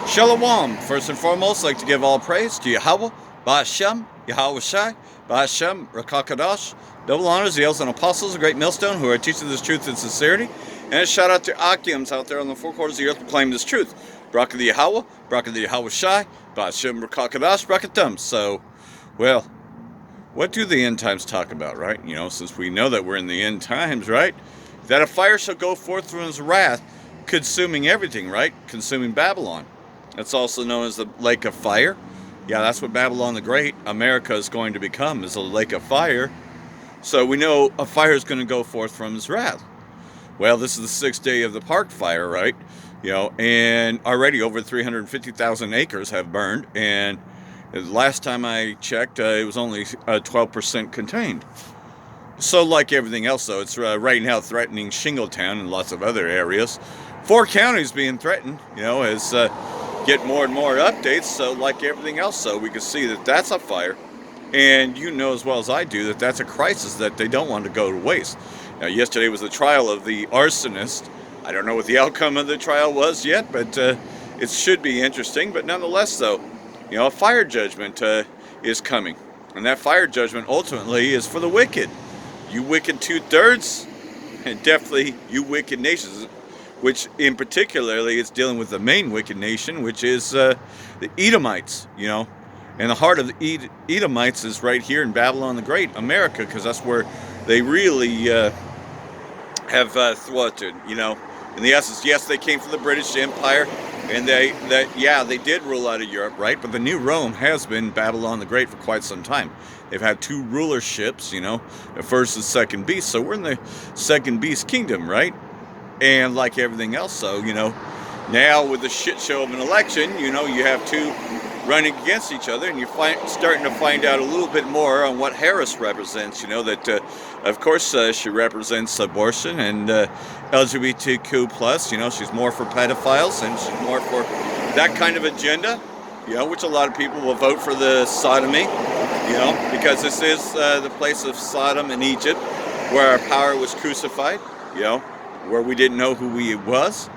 Shalom. First and foremost, I'd like to give all praise to Yahweh, Ba'ashem, Yahweh Shai, Ba'ashem, Rakakadash. Double honors, the elders and apostles, a great millstone who are teaching this truth in sincerity. And a shout out to Akims out there on the four quarters of the earth proclaiming this truth. Barak the Yahweh, Barak the Yahweh Shai, Ba'ashem, Rakakadash, Brakatum. So, well, what do the end times talk about, right? You know, since we know that we're in the end times, right? That a fire shall go forth from his wrath, consuming everything, right? Consuming Babylon. That's also known as the lake of fire. Yeah, that's what Babylon the Great, America, is going to become, is a lake of fire. So we know a fire is going to go forth from his wrath. Well, this is the sixth day of the park fire, right? You know, and already over 350,000 acres have burned. And the last time I checked, it was only 12% contained. So like everything else, though, it's right now threatening Shingletown and lots of other areas. 4 counties being threatened, you know, as get more and more updates. So like everything else, so we can see that that's a fire. And you know as well as I do that that's a crisis that they don't want to go to waste. Now, yesterday was the trial of the arsonist. I don't know what the outcome of the trial was yet, but it should be interesting. But nonetheless, though, you know, a fire judgment is coming. And that fire judgment ultimately is for the wicked. You wicked 2/3, and definitely you wicked nations, which in particularly it's dealing with the main wicked nation, which is the Edomites, you know. And the heart of the Edomites is right here in Babylon the Great, America, because that's where they really have thwarted, you know. In the essence, yes, they came from the British Empire, and they did rule out of Europe, right? But the new Rome has been Babylon the Great for quite some time. They've had 2 rulerships, you know, the first and second beast. So we're in the second beast kingdom, right? And like everything else, so, you know, now with the shit show of an election, you know, you have 2 running against each other, and you're starting to find out a little bit more on what Harris represents. You know, that, of course, she represents abortion and LGBTQ+. You know, she's more for pedophiles, and she's more for that kind of agenda, you know, which a lot of people will vote for the sodomy, you know, because this is the place of Sodom in Egypt, where our power was crucified, you know, where we didn't know who he was.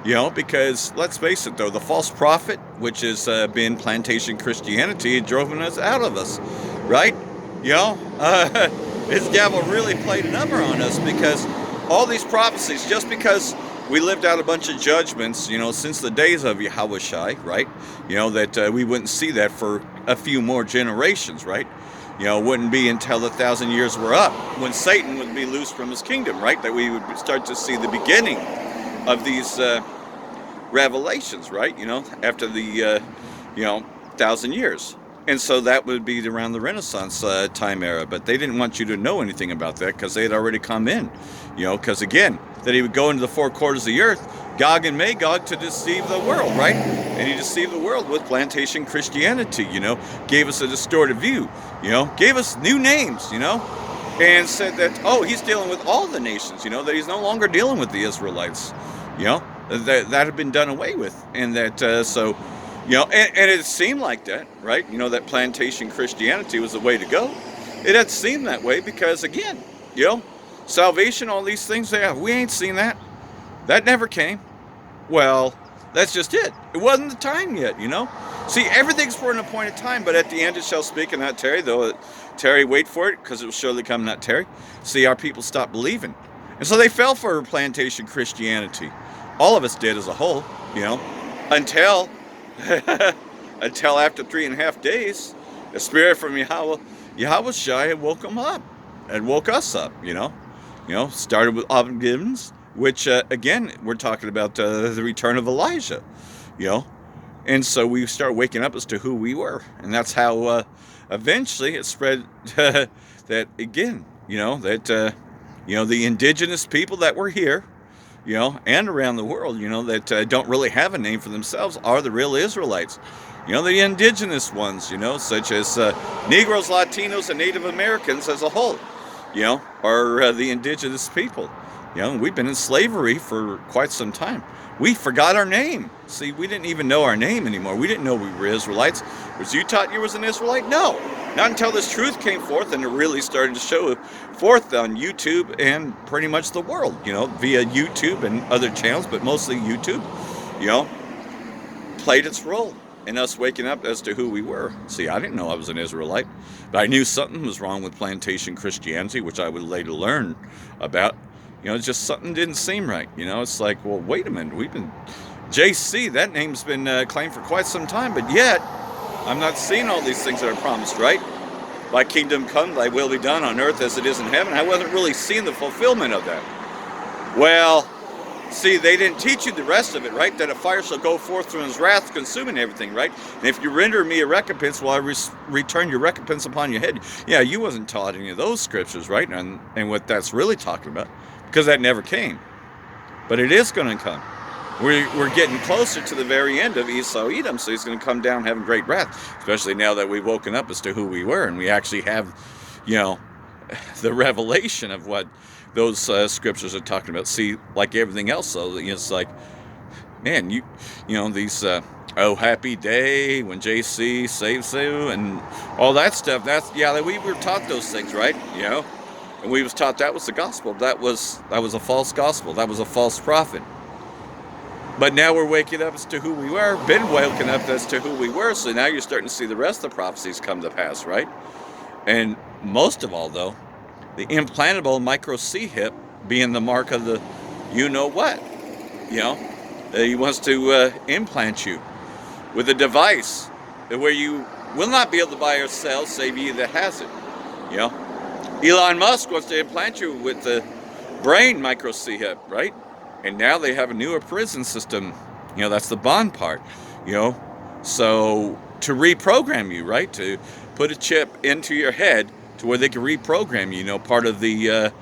You know, because let's face it, though, the false prophet, which has been plantation Christianity, drove us out of us, right? You know, this devil really played a number on us, because all these prophecies, just because we lived out a bunch of judgments, you know, since the days of Yahweh Shai, right? You know, that we wouldn't see that for a few more generations, right? You know, it wouldn't be until 1,000 years were up when Satan would be loosed from his kingdom, right? That we would start to see the beginning of these revelations, right? You know, after the, you know, 1,000 years. And so that would be around the Renaissance time era. But they didn't want you to know anything about that, because they had already come in. You know, because again, that he would go into the 4 quarters of the earth, Gog and Magog, to deceive the world, right? And he deceived the world with plantation Christianity, you know, gave us a distorted view, you know, gave us new names, you know, and said that, oh, he's dealing with all the nations, you know, that he's no longer dealing with the Israelites, you know, that had been done away with. And that, so, you know, and it seemed like that, right? You know, that plantation Christianity was the way to go. It had seemed that way because, again, you know, salvation, all these things, we ain't seen that. That never came. Well, that's just it. It wasn't the time yet, you know. See, everything's for an appointed time, but at the end it shall speak and not tarry, though tarry, wait for it, because it will surely come, not tarry. See, our people stopped believing. And so they fell for plantation Christianity. All of us did as a whole, you know, until after 3.5 days, the spirit from Yahweh Shai had woke them up and woke us up, you know. You know, started with Avon Gibbons, which, again, we're talking about the return of Elijah, you know. And so we start waking up as to who we were. And that's how eventually it spread that, again, you know, that, you know, the indigenous people that were here, you know, and around the world, you know, that don't really have a name for themselves are the real Israelites. You know, the indigenous ones, you know, such as Negroes, Latinos, and Native Americans as a whole, you know, are the indigenous people. You know, we've been in slavery for quite some time. We forgot our name. See, we didn't even know our name anymore. We didn't know we were Israelites. Was you taught you was an Israelite? No. Not until this truth came forth and it really started to show forth on YouTube and pretty much the world, you know, via YouTube and other channels, but mostly YouTube, you know. played its role in us waking up as to who we were. See, I didn't know I was an Israelite, but I knew something was wrong with plantation Christianity, which I would later learn about. Just something didn't seem right. It's like, well, wait a minute. JC, that name's been claimed for quite some time, but yet I'm not seeing all these things that are promised, right? Thy kingdom come, thy will be done on earth as it is in heaven. I wasn't really seeing the fulfillment of that. Well, see, they didn't teach you the rest of it, right? That a fire shall go forth from his wrath, consuming everything, right? And if you render me a recompense, will I return your recompense upon your head? Yeah, you wasn't taught any of those scriptures, right? And what that's really talking about, because that never came. But it is going to come. We're getting closer to the very end of Esau Edom, so he's going to come down having great wrath, especially now that we've woken up as to who we were, and we actually have, the revelation of what those scriptures are talking about. See, like everything else, though, it's like, man, these oh happy day when JC saves you and all that stuff. We were taught those things, right? And we was taught that was the gospel. That was a false gospel. That was a false prophet. But now we're waking up as to who we were, been waking up as to who we were, so now you're starting to see the rest of the prophecies come to pass, right? And most of all, though, the implantable micro C-hip being the mark of the you-know-what. He wants to implant you with a device where you will not be able to buy or sell, save ye that has it. Elon Musk wants to implant you with the brain micro C-hip, right? And now they have a newer prison system. That's the bond part. So to reprogram you, right? To put a chip into your head to where they can reprogram you. Part of the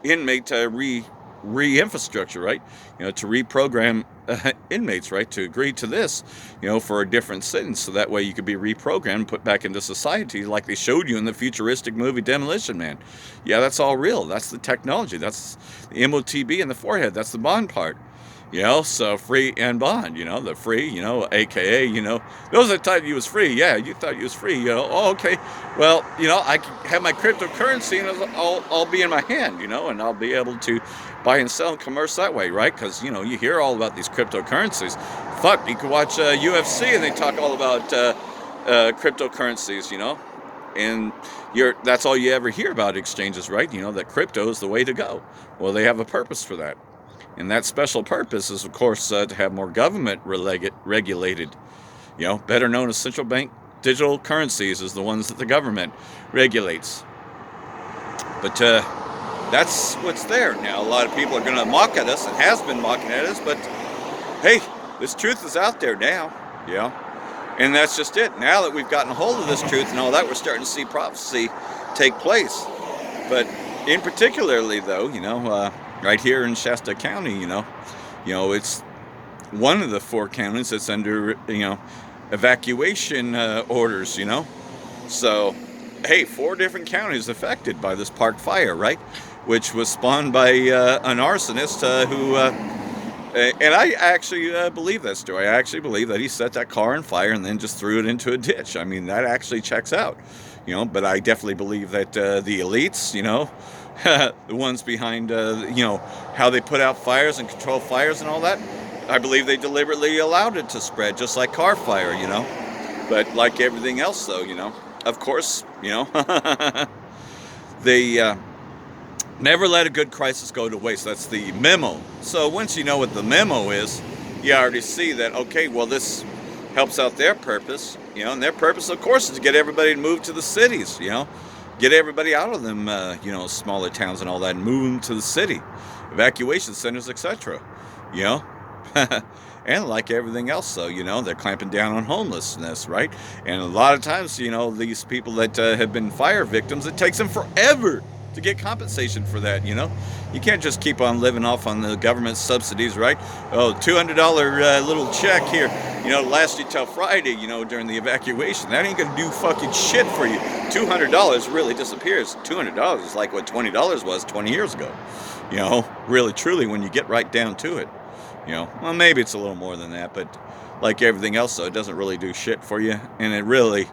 inmate re-infrastructure, right? To reprogram inmates, right? To agree to this, for a different sentence, so that way you could be reprogrammed, put back into society, like they showed you in the futuristic movie Demolition Man. Yeah, that's all real. That's the technology. That's the MOTB in the forehead. That's the bond part. So free and bond. The free. AKA. Those that thought you was free. Yeah, you thought you was free. Oh, okay. Well, I can have my cryptocurrency and I'll be in my hand. And I'll be able to buy and sell and commerce that way, right? Because you hear all about these cryptocurrencies. Fuck, you can watch UFC and they talk all about cryptocurrencies, and that's all you ever hear about exchanges, right? That crypto is the way to go. Well, they have a purpose for that, and that special purpose is, of course, to have more government regulated, better known as central bank digital currencies, is the ones that the government regulates. But that's what's there. Now, a lot of people are going to mock at us and has been mocking at us, but hey, this truth is out there now, and that's just it. Now that we've gotten a hold of this truth and all that, we're starting to see prophecy take place. But in particularly, though, right here in Shasta County, it's one of the 4 counties that's under, evacuation orders, So, hey, 4 different counties affected by this park fire, right? Which was spawned by an arsonist who, and I actually believe that story. I actually believe that he set that car on fire and then just threw it into a ditch. I mean, that actually checks out, but I definitely believe that the elites, the ones behind, how they put out fires and control fires and all that, I believe they deliberately allowed it to spread, just like car fire, But like everything else, though, of course, they never let a good crisis go to waste. That's the memo. So once you know what the memo is, you already see that, okay, well, this helps out their purpose, and their purpose, of course, is to get everybody to move to the cities, get everybody out of them, smaller towns and all that, and move them to the city, evacuation centers, etc., And like everything else, though, they're clamping down on homelessness, right? And a lot of times, these people that have been fire victims, it takes them forever to get compensation for that, You can't just keep on living off on the government subsidies, right? Oh, $200 little check here, last you till Friday, during the evacuation. That ain't gonna do fucking shit for you. $200 really disappears. $200 is like what $20 was 20 years ago. Really, truly, when you get right down to it. Well, maybe it's a little more than that, but like everything else, though, it doesn't really do shit for you, and it really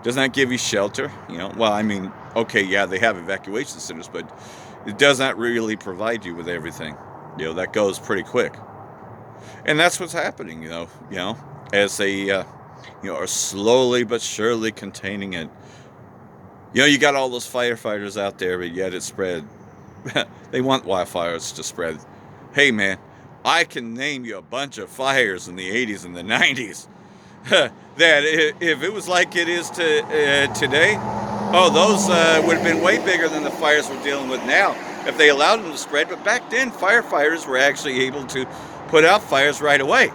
does not give you shelter. Well, I mean, okay, yeah, they have evacuation centers, but it does not really provide you with everything. That goes pretty quick, and that's what's happening. as they, are slowly but surely containing it. You got all those firefighters out there, but yet it spread. They want wildfires to spread. Hey, man, I can name you a bunch of fires in the 80s and the 90s that if it was like it is today, oh, those would have been way bigger than the fires we're dealing with now if they allowed them to spread. But back then, firefighters were actually able to put out fires right away.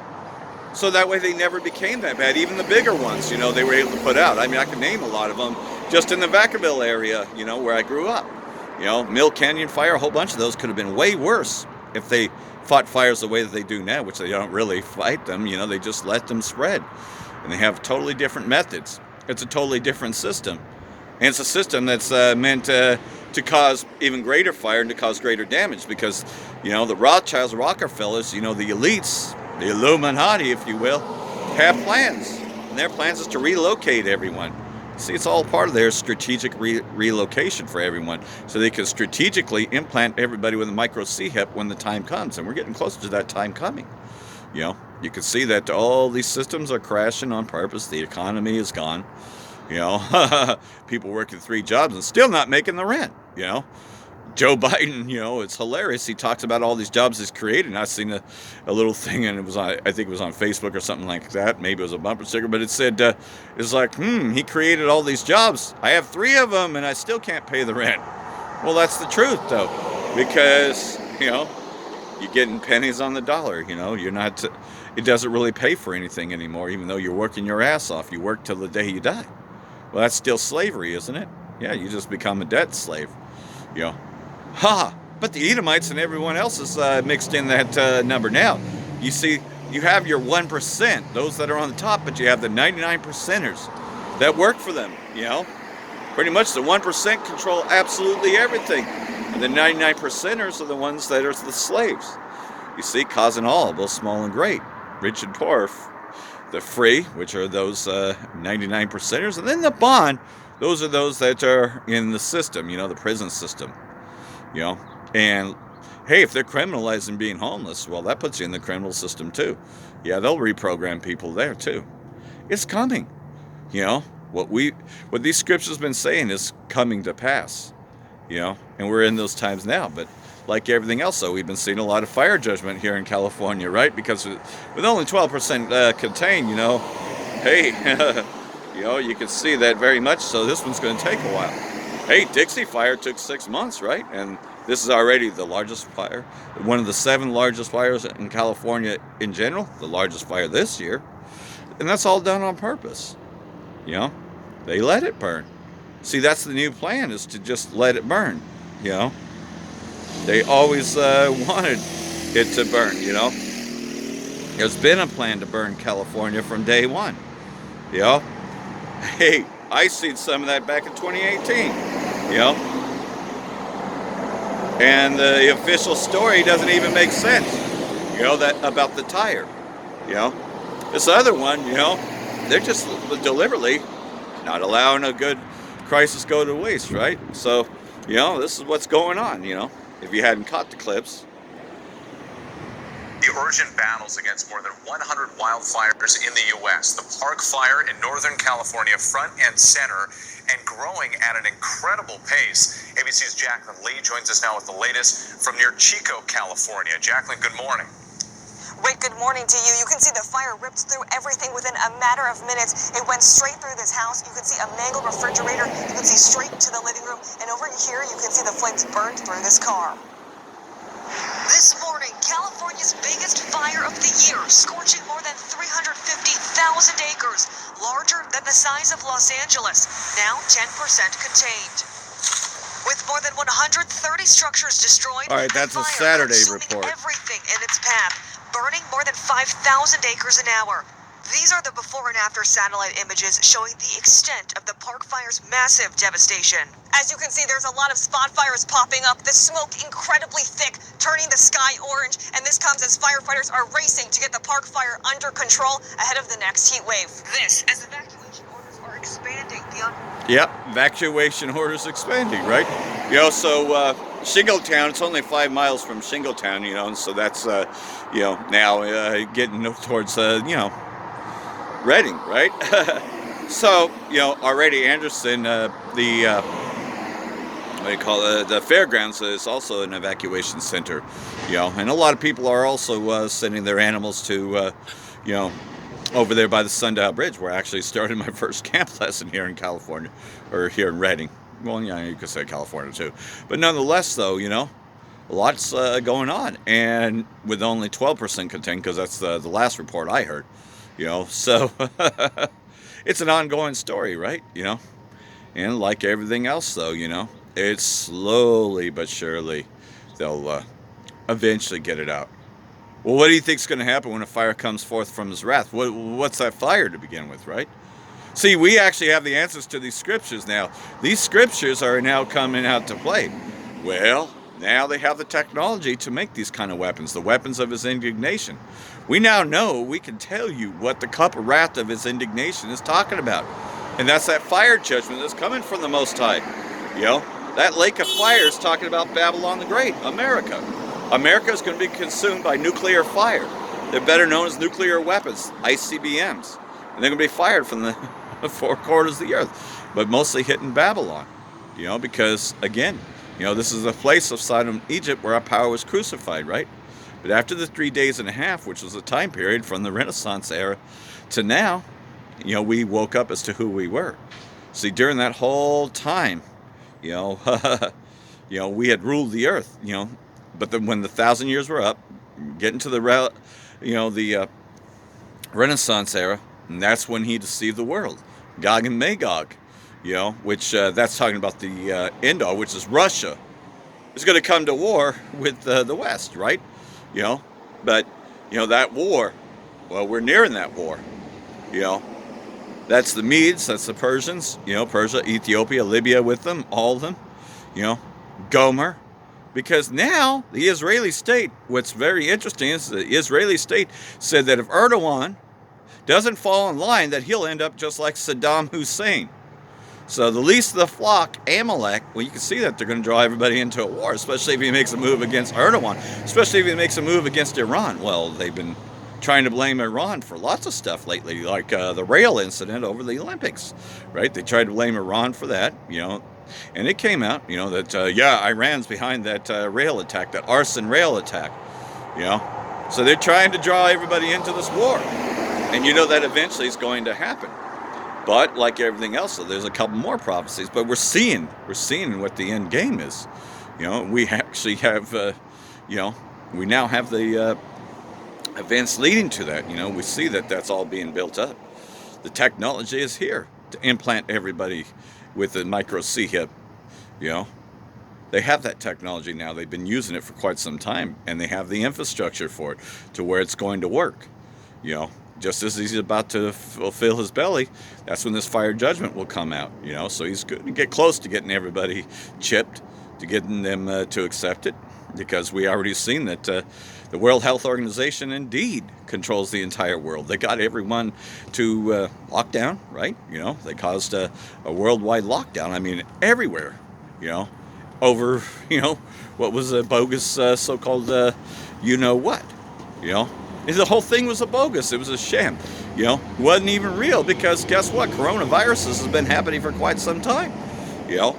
So that way they never became that bad. Even the bigger ones, they were able to put out. I mean, I can name a lot of them just in the Vacaville area, where I grew up. Mill Canyon Fire, a whole bunch of those could have been way worse if they fought fires the way that they do now, which they don't really fight them, they just let them spread. And they have totally different methods. It's a totally different system. And it's a system that's meant to cause even greater fire and to cause greater damage because, the Rothschilds, Rockefellers, the elites, the Illuminati, if you will, have plans. And their plans is to relocate everyone. See, it's all part of their strategic relocation for everyone. So they can strategically implant everybody with a micro C-hip when the time comes. And we're getting closer to that time coming. You can see that all these systems are crashing on purpose. The economy is gone. People working 3 jobs and still not making the rent. Joe Biden, it's hilarious. He talks about all these jobs he's created. And I've seen a little thing, and it was I think it was on Facebook or something like that. Maybe it was a bumper sticker, but it said, it's like, he created all these jobs. I have 3 of them, and I still can't pay the rent. Well, that's the truth, though, because, you're getting pennies on the dollar. You're not, it doesn't really pay for anything anymore, even though you're working your ass off. You work till the day you die. Well, that's still slavery, isn't it? Yeah, you just become a debt slave. But the Edomites and everyone else is mixed in that number now. You see, you have your 1%, those that are on the top, but you have the 99%ers that work for them, Pretty much the 1% control absolutely everything. And the 99%ers are the ones that are the slaves. You see, causing all, both small and great, rich and poor. The free, which are those 99%ers, and then the bond, those are those that are in the system, the prison system. And hey, if they're criminalizing being homeless, well, that puts you in the criminal system too. Yeah, they'll reprogram people there too. It's coming. What these scriptures have been saying is coming to pass. And we're in those times now. But like everything else, though, we've been seeing a lot of fire judgment here in California, right? Because with only 12% contained, hey, you can see that very much. So this one's going to take a while. Hey, Dixie Fire took 6 months, right? And this is already the largest fire, one of the 7 largest fires in California in general, the largest fire this year. And that's all done on purpose. They let it burn. See, that's the new plan, is to just let it burn. They always wanted it to burn, There's been a plan to burn California from day one. Hey, I seen some of that back in 2018, And the official story doesn't even make sense, that about the tire, This other one, they're just deliberately not allowing a good crisis go to waste, right? So, this is what's going on, if you hadn't caught the clips. The urgent battles against more than 100 wildfires in the U.S. The Park Fire in Northern California front and center and growing at an incredible pace. ABC's Jacqueline Lee joins us now with the latest from near Chico, California. Jacqueline, good morning. Rick, good morning to you. You can see the fire ripped through everything within a matter of minutes. It went straight through this house. You can see a mangled refrigerator. You can see straight to the living room. And over here, you can see the flames burned through this car. This morning, California's biggest fire of the year, scorching more than 350,000 acres, larger than the size of Los Angeles, now 10% contained. With more than 130 structures destroyed, all right, that's a Saturday report. Everything in its path, burning more than 5,000 acres an hour. These are the before and after satellite images showing the extent of the Park Fire's massive devastation. As you can see, there's a lot of spot fires popping up, the smoke incredibly thick, turning the sky orange, and this comes as firefighters are racing to get the Park Fire under control ahead of the next heat wave. This, as evacuation orders are expanding beyond... Yep, evacuation orders expanding, right? So Shingletown, it's only 5 miles from Shingletown, and so that's, now getting towards, Reading, right? So, you know, already Anderson, what do you call it? The fairgrounds is also an evacuation center, you know, and a lot of people are also sending their animals to, you know, over there by the Sundial Bridge, where I actually started my first camp lesson here in California, or here in Reading. Well, yeah, you could say California too, but nonetheless, though, you know, lots going on, and with only 12% contained, because that's the last report I heard, you know. So it's an ongoing story, right? You know, and like everything else, though, you know, it's slowly but surely they'll eventually get it out. Well, what do you think's going to happen when a fire comes forth from his wrath? What's that fire to begin with, right? See, we actually have the answers to these scriptures now. These scriptures are now coming out to play. Well, now they have the technology to make these kind of weapons, the weapons of his indignation. We now know, we can tell you what the cup of wrath of his indignation is talking about. And that's that fire judgment that's coming from the Most High. You know, that lake of fire is talking about Babylon the Great, America. America is going to be consumed by nuclear fire. They're better known as nuclear weapons, ICBMs. And they're going to be fired from the four corners of the earth, but mostly hitting Babylon. You know, because, again, you know, this is the place of Sodom, Egypt, where our power was crucified, right? But after the 3 days and a half, which was a time period from the Renaissance era to now, you know, we woke up as to who we were. See, during that whole time, you know, you know, we had ruled the earth, you know, but then when the 1,000 years were up, getting to the, you know, the Renaissance era, and that's when he deceived the world, Gog and Magog, you know, which that's talking about the end all, which is Russia, is going to come to war with the West, right? You know, but you know that war, well, we're nearing that war, you know. That's the Medes, that's the Persians, you know, Persia, Ethiopia, Libya with them, all of them, you know, Gomer. Because now the Israeli state, what's very interesting is the Israeli state said that if Erdogan doesn't fall in line, that he'll end up just like Saddam Hussein. So the least of the flock, Amalek, well, you can see that they're going to draw everybody into a war, especially if he makes a move against Erdogan, especially if he makes a move against Iran. Well, they've been trying to blame Iran for lots of stuff lately, like the rail incident over the Olympics, right? They tried to blame Iran for that, you know, and it came out, you know, that, yeah, Iran's behind that rail attack, that arson rail attack, you know. So they're trying to draw everybody into this war. And you know that eventually is going to happen. But like everything else, so there's a couple more prophecies, but we're seeing what the end game is. You know, we actually have, you know, we now have the events leading to that. You know, we see that that's all being built up. The technology is here to implant everybody with a micro C-hip, you know. They have that technology now. They've been using it for quite some time, and they have the infrastructure for it to where it's going to work, you know. Just as he's about to fulfill his belly, that's when this fire judgment will come out, you know. So he's going to get close to getting everybody chipped, to getting them to accept it, because we already seen that the World Health Organization indeed controls the entire world. They got everyone to lock down, right? You know, they caused a worldwide lockdown. I mean, everywhere, you know, over, you know, what was a bogus so-called you-know-what, you know. The whole thing was a bogus. It was a sham. You know, it wasn't even real, because guess what? Coronaviruses has been happening for quite some time. You know,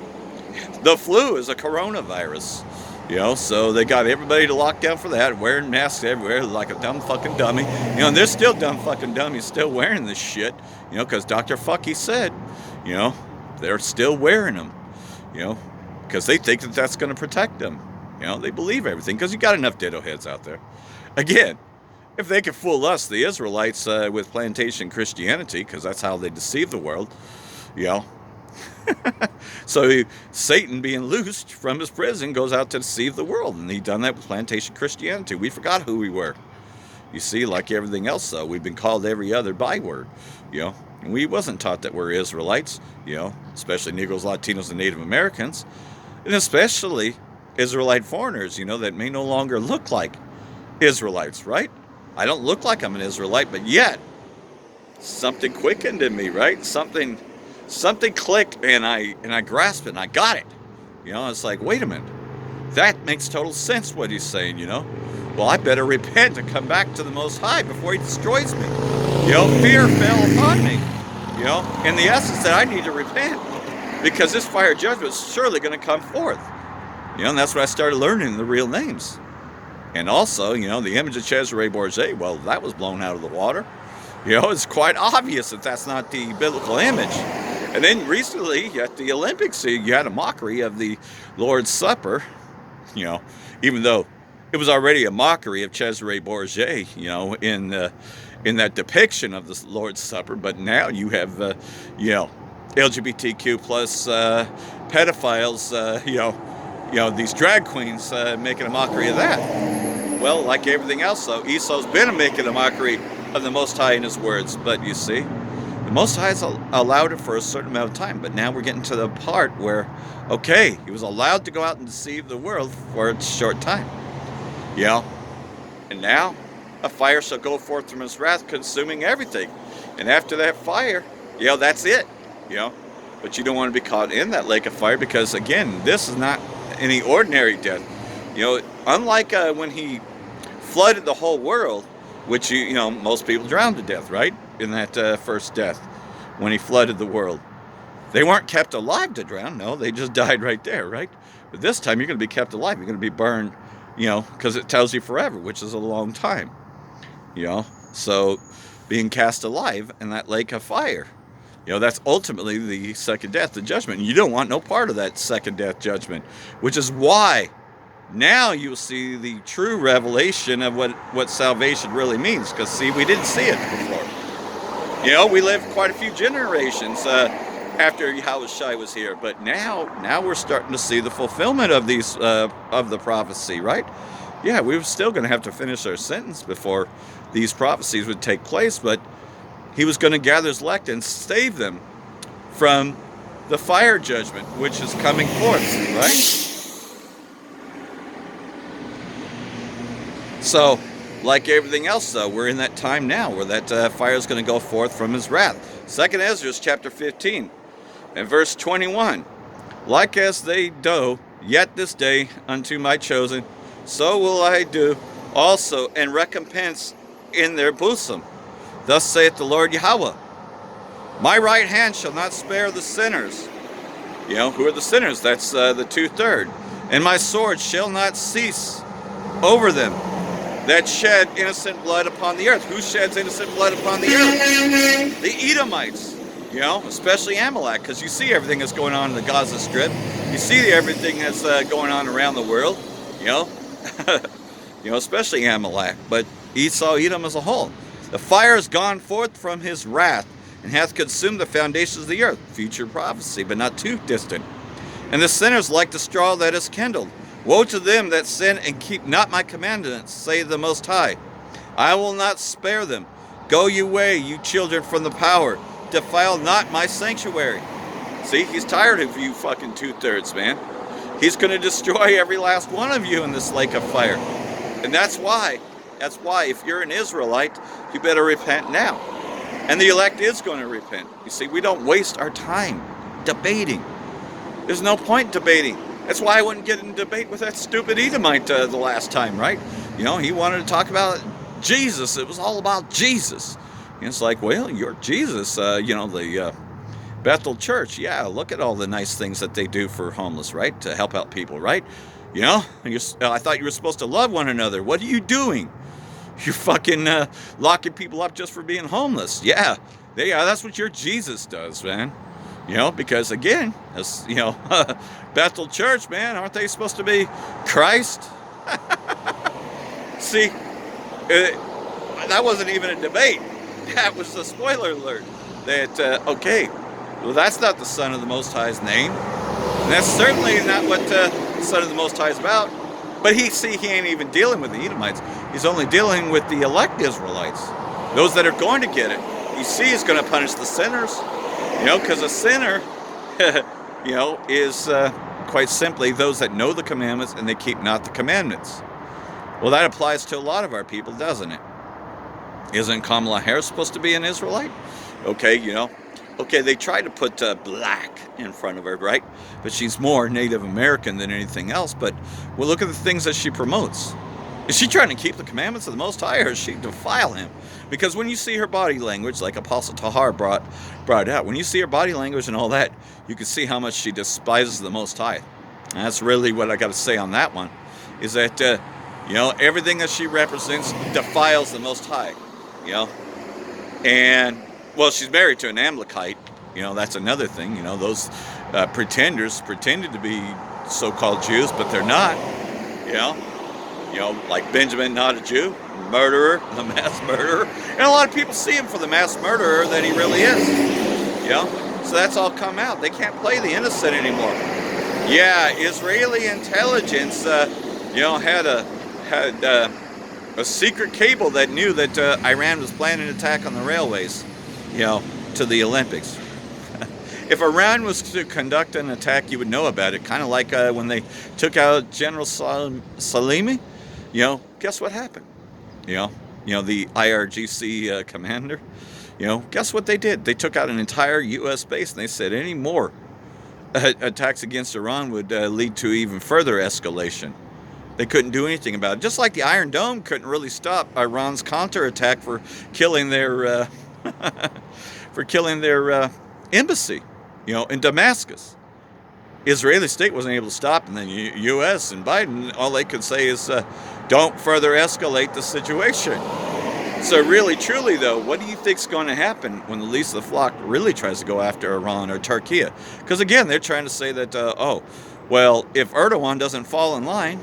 the flu is a coronavirus. You know, so they got everybody to lock down for that, wearing masks everywhere like a dumb fucking dummy. You know, and there's still dumb fucking dummies still wearing this shit. You know, because Dr. Fucky said, you know, they're still wearing them. You know, because they think that that's going to protect them. You know, they believe everything, because you got enough ditto heads out there. Again, if they could fool us, the Israelites, with plantation Christianity, because that's how they deceive the world, you know. So Satan, being loosed from his prison, goes out to deceive the world, and he done that with plantation Christianity. We forgot who we were. You see, like everything else, though, we've been called every other byword, you know. And we wasn't taught that we're Israelites, you know, especially Negroes, Latinos, and Native Americans, and especially Israelite foreigners, you know, that may no longer look like Israelites, right? I don't look like I'm an Israelite, but yet something quickened in me, right? Something clicked, and I grasped it, and I got it. You know, it's like, wait a minute, that makes total sense what he's saying, you know. well, I better repent and come back to the Most High before he destroys me. Fear fell upon me. In the essence that I need to repent, because this fire judgment is surely going to come forth. And that's when I started learning the real names. And also, the image of Cesare Borgia, well, that was blown out of the water. It's quite obvious that that's not the biblical image. And then recently, at the Olympics, you had a mockery of the Lord's Supper, even though it was already a mockery of Cesare Borgia, in that depiction of the Lord's Supper. But now you have, LGBTQ plus pedophiles, these drag queens making a mockery of that. Well, like everything else, though, Esau's been making a mockery of the Most High in his words. But you see, the Most High has allowed it for a certain amount of time. But now we're getting to the part where, okay, he was allowed to go out and deceive the world for a short time. And now a fire shall go forth from his wrath, consuming everything. And after that fire, that's it. But you don't want to be caught in that lake of fire, because again, this is not any ordinary death. Unlike when he flooded the whole world, which most people drowned to death, right? In that first death, when he flooded the world, they weren't kept alive to drown. No, they just died right there, right? But this time you're going to be kept alive. You're going to be burned, because it tells you forever, which is a long time. So being cast alive in that lake of fire, that's ultimately the second death, the judgment. And you don't want no part of that second death judgment, which is why now you'll see the true revelation of what salvation really means. Because, see, we didn't see it before. We lived quite a few generations after Yahushua was here. But now we're starting to see the fulfillment of these of the prophecy, right? Yeah, we were still going to have to finish our sentence before these prophecies would take place. But he was going to gather his elect and save them from the fire judgment, which is coming forth, right? So, like everything else, though, we're in that time now where that fire is going to go forth from his wrath. 2 Ezra chapter 15 and verse 21. Like as they do yet this day unto my chosen, so will I do also, and recompense in their bosom. Thus saith the Lord Yahweh, my right hand shall not spare the sinners. Who are the sinners? That's the 2/3. And my sword shall not cease over them that shed innocent blood upon the earth. Who sheds innocent blood upon the earth? The Edomites, especially Amalek, because you see everything that's going on in the Gaza Strip. You see everything that's going on around the world, especially Amalek, but Esau, Edom as a whole. The fire has gone forth from his wrath, and hath consumed the foundations of the earth. Future prophecy, but not too distant. And the sinners like the straw that is kindled. Woe to them that sin and keep not my commandments, say the Most High. I will not spare them. Go your way, you children from the power. Defile not my sanctuary. See, he's tired of you fucking 2/3, man. He's going to destroy every last one of you in this lake of fire. And that's why, if you're an Israelite, you better repent now. And the elect is going to repent. You see, we don't waste our time debating. There's no point debating. That's why I wouldn't get in debate with that stupid Edomite the last time, right? He wanted to talk about Jesus. It was all about Jesus. And it's like, well, you're Jesus. The Bethel Church. Yeah, look at all the nice things that they do for homeless, right? To help out people, right? And I thought you were supposed to love one another. What are you doing? You're fucking locking people up just for being homeless. Yeah, that's what your Jesus does, man. Because again, as Bethel Church, man, aren't they supposed to be Christ? See, that wasn't even a debate. That was a spoiler alert. That okay, well, that's not the Son of the Most High's name, and that's certainly not what the Son of the Most High is about. But he ain't even dealing with the Edomites. He's only dealing with the elect Israelites, those that are going to get it. You see, he's going to punish the sinners, because a sinner, is quite simply those that know the commandments and they keep not the commandments. Well, that applies to a lot of our people, doesn't it? Isn't Kamala Harris supposed to be an Israelite? Okay, okay, they tried to put black in front of her, right? But she's more Native American than anything else. But well, look at the things that she promotes. Is she trying to keep the commandments of the Most High, or is she defile him? Because when you see her body language, like Apostle Tahar brought out, when you see her body language and all that, you can see how much she despises the Most High. And that's really what I got to say on that one, is that, everything that she represents defiles the Most High, And, well, she's married to an Amalekite, that's another thing, those pretenders pretended to be so-called Jews, but they're not, like Benjamin, not a Jew, murderer, a mass murderer. And a lot of people see him for the mass murderer that he really is. So that's all come out. They can't play the innocent anymore. Yeah, Israeli intelligence, had a secret cable that knew that Iran was planning an attack on the railways, to the Olympics. If Iran was to conduct an attack, you would know about it. Kind of like when they took out General Salimi. Guess what happened? The IRGC commander. Guess what they did? They took out an entire U.S. base, and they said any more attacks against Iran would lead to even further escalation. They couldn't do anything about it. Just like the Iron Dome couldn't really stop Iran's counterattack for killing their embassy, in Damascus. Israeli state wasn't able to stop, and then U.S. and Biden, all they could say is, don't further escalate the situation. So really, truly, though, what do you think's going to happen when the least of the flock really tries to go after Iran or Turkey? Because, again, they're trying to say that, if Erdogan doesn't fall in line,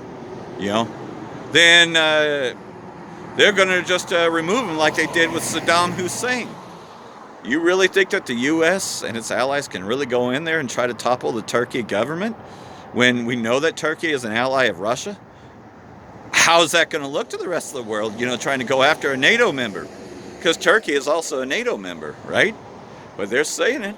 then they're going to just remove him like they did with Saddam Hussein. You really think that the U.S. and its allies can really go in there and try to topple the Turkey government when we know that Turkey is an ally of Russia? How is that going to look to the rest of the world, trying to go after a NATO member? Because Turkey is also a NATO member, right? But they're saying it.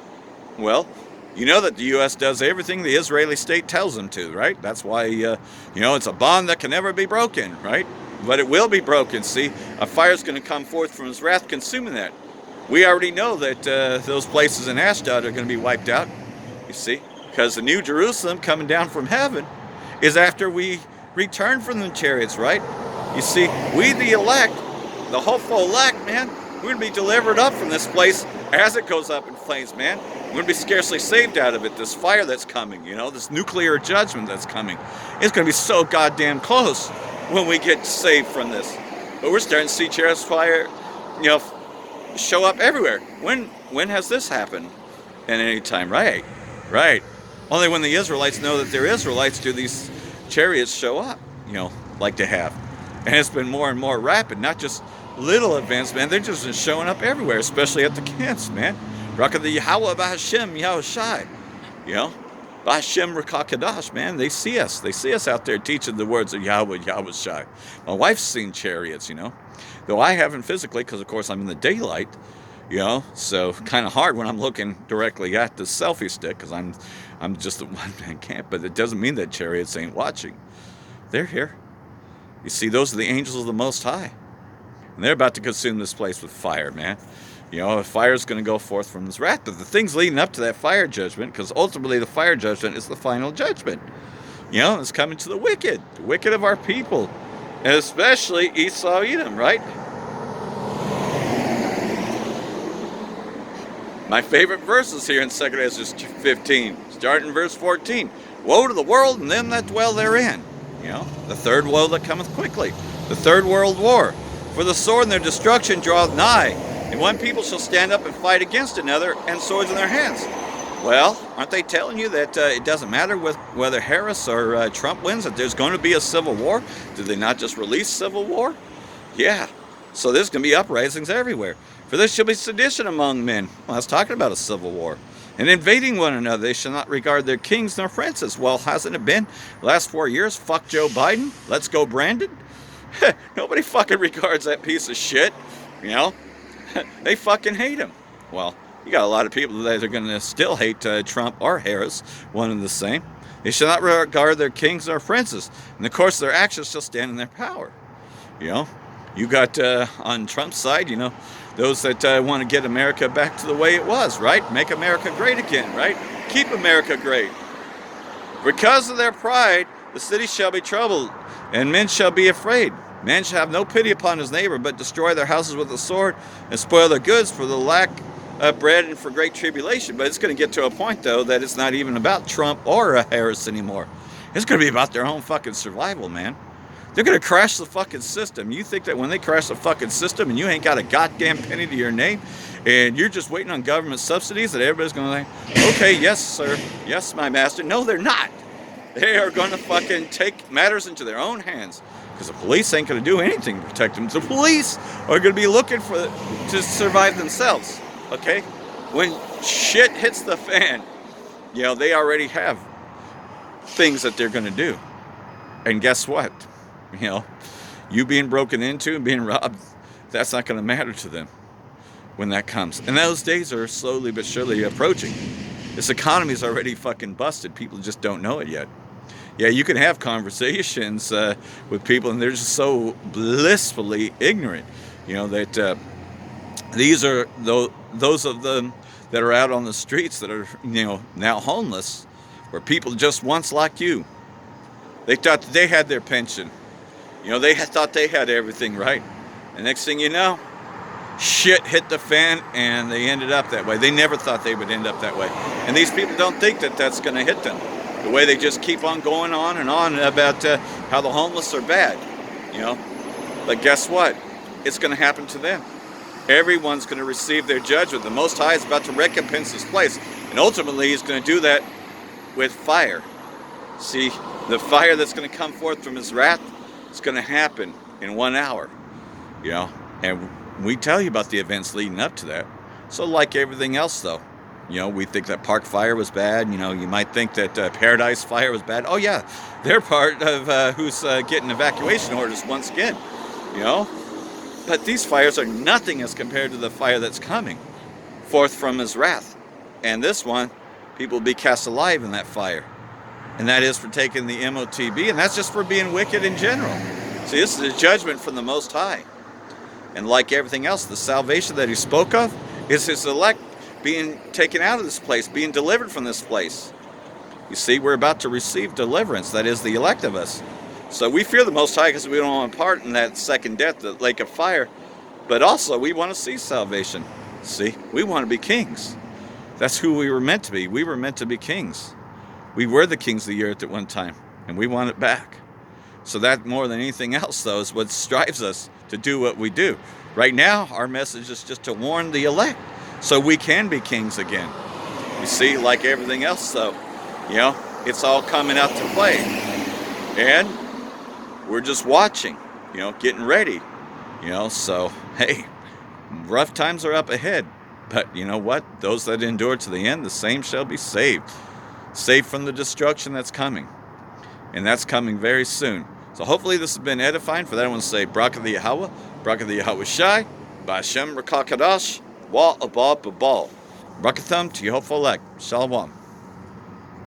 Well, you know that the U.S. does everything the Israeli state tells them to, right? That's why, it's a bond that can never be broken, right? But it will be broken. See, a fire's going to come forth from his wrath, consuming that. We already know that those places in Ashdod are going to be wiped out, you see, because the new Jerusalem coming down from heaven is after we return from the chariots, right? You see, we the elect, the hopeful elect, man, we're going to be delivered up from this place as it goes up in flames, man. We're going to be scarcely saved out of it. This fire that's coming, this nuclear judgment that's coming. It's going to be so goddamn close when we get saved from this. But we're starting to see chariots fire, show up everywhere. When has this happened? At any time, right? Only when the Israelites know that they're Israelites do these chariots show up, like they have. And it's been more and more rapid, not just little events, man. They're just showing up everywhere, especially at the camps, man. Raka the Yahweh B'Hashem Yahushai, B'Hashem Rakakadash, man. They see us out there teaching the words of Yahweh Yahushai. My wife's seen chariots, though I haven't physically, because of course I'm in the daylight, so kind of hard when I'm looking directly at the selfie stick, because I'm just a one-man camp. But it doesn't mean that chariots ain't watching. They're here. You see, those are the angels of the Most High, and they're about to consume this place with fire, man. Fire's going to go forth from his wrath. But the things leading up to that fire judgment, because ultimately the fire judgment is the final judgment. It's coming to the wicked of our people, and especially Esau Edom, right? My favorite verses here in 2 Ezra 15, starting in verse 14. Woe to the world and them that dwell therein. The third woe that cometh quickly, the third world war. For the sword and their destruction draweth nigh, and one people shall stand up and fight against another, and swords in their hands. Well, aren't they telling you that it doesn't matter whether Harris or Trump wins, that there's going to be a civil war? Did they not just release civil war? Yeah. So there's going to be uprisings everywhere. For there shall be sedition among men. Well, that's talking about a civil war. And invading one another, they shall not regard their kings nor princes. Well, hasn't it been the last 4 years? Fuck Joe Biden. Let's go Brandon. Nobody fucking regards that piece of shit. They fucking hate him. Well, you got a lot of people that are going to still hate Trump or Harris, one and the same. They shall not regard their kings nor princes. And of course, their actions shall stand in their power. You got on Trump's side, those that want to get America back to the way it was, right? Make America great again, right? Keep America great. Because of their pride, the city shall be troubled, and men shall be afraid. Man shall have no pity upon his neighbor, but destroy their houses with the sword and spoil their goods for the lack of bread and for great tribulation. But it's going to get to a point, though, that it's not even about Trump or Harris anymore. It's going to be about their own fucking survival, man. They're going to crash the fucking system. You think that when they crash the fucking system and you ain't got a goddamn penny to your name and you're just waiting on government subsidies that everybody's going to say, okay, yes, sir. Yes, my master. No, they're not. They are going to fucking take matters into their own hands. Because the police ain't going to do anything to protect them. The police are going to be looking to survive themselves. Okay? When shit hits the fan, you know, they already have things that they're going to do. And guess what? You know, you being broken into and being robbed, that's not going to matter to them when that comes. And those days are slowly but surely approaching. This economy is already fucking busted. People just don't know it yet. Yeah, you can have conversations with people, and they're just so blissfully ignorant, you know, that these are those of them that are out on the streets that are, you know, now homeless, were people just once like you. They thought they had their pension. You know, they thought they had everything right. And next thing you know, shit hit the fan, and they ended up that way. They never thought they would end up that way. And these people don't think that that's going to hit them. The way they just keep on going on and on about how the homeless are bad, you know. But guess what? It's going to happen to them. Everyone's going to receive their judgment. The Most High is about to recompense this place. And ultimately, he's going to do that with fire. See, the fire that's going to come forth from his wrath is going to happen in 1 hour, you know. And we tell you about the events leading up to that. So like everything else, though, you know, we think that Park Fire was bad. You know, you might think that Paradise Fire was bad. Oh, yeah, they're part of who's getting evacuation orders once again, you know. But these fires are nothing as compared to the fire that's coming forth from his wrath. And this one, people will be cast alive in that fire. And that is for taking the MOTB, and that's just for being wicked in general. See, this is a judgment from the Most High. And like everything else, the salvation that he spoke of is his elect being taken out of this place, being delivered from this place. You see, we're about to receive deliverance. That is the elect of us. So we fear the Most High because we don't want part in that second death, the lake of fire. But also, we want to see salvation. See, we want to be kings. That's who we were meant to be. We were meant to be kings. We were the kings of the earth at one time, and we want it back. So that, more than anything else, though, is what strives us to do what we do. Right now, our message is just to warn the elect so we can be kings again. You see, like everything else, though, you know, it's all coming out to play. And we're just watching, you know, getting ready. You know, so, hey, rough times are up ahead. But you know what? Those that endure to the end, the same shall be saved. Saved from the destruction that's coming. And that's coming very soon. So hopefully this has been edifying. For that I want to say, Barak the Yahweh, Barak the Yahweh Shai, Ba'ashem Rakakadash, Wa Abba Babal. Barakatham to Yehovah Elect. Shalom.